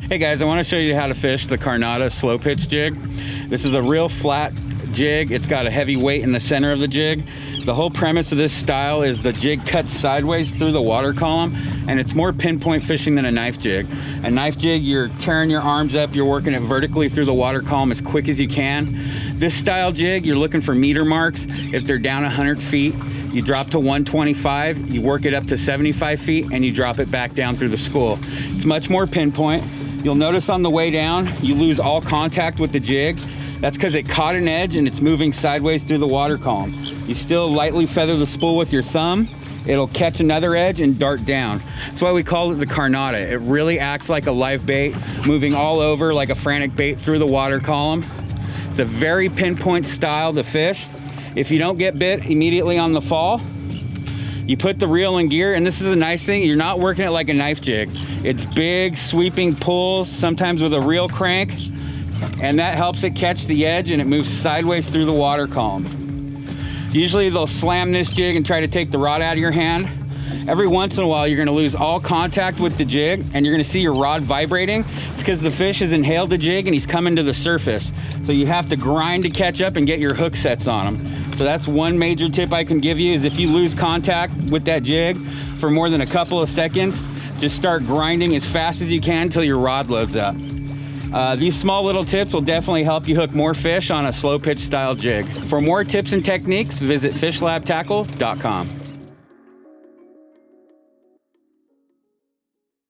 Hey guys, I want to show you how to fish the Carnada Slow Pitch Jig. This is a real flat jig. It's got a heavy weight in the center of the jig. The whole premise of this style is the jig cuts sideways through the water column, and it's more pinpoint fishing than a knife jig. A knife jig, you're tearing your arms up, you're working it vertically through the water column as quick as you can. This style jig, you're looking for meter marks. If they're down 100 feet, you drop to 125, you work it up to 75 feet, and you drop it back down through the school. It's much more pinpoint. You'll notice on the way down, you lose all contact with the jig. That's because it caught an edge and it's moving sideways through the water column. You still lightly feather the spool with your thumb, it'll catch another edge and dart down. That's why we call it the Carnada. It really acts like a live bait, moving all over like a frantic bait through the water column. It's a very pinpoint style to fish. If you don't get bit immediately on the fall, you put the reel in gear, and this is a nice thing, you're not working it like a knife jig. It's big, sweeping pulls, sometimes with a reel crank, and that helps it catch the edge and it moves sideways through the water column. Usually they'll slam this jig and try to take the rod out of your hand. Every once in a while, you're gonna lose all contact with the jig and you're gonna see your rod vibrating. It's because the fish has inhaled the jig and he's coming to the surface. So you have to grind to catch up and get your hook sets on him. So that's one major tip I can give you, is if you lose contact with that jig for more than a couple of seconds, just start grinding as fast as you can until your rod loads up. These small little tips will definitely help you hook more fish on a slow pitch style jig. For more tips and techniques, visit fishlabtackle.com.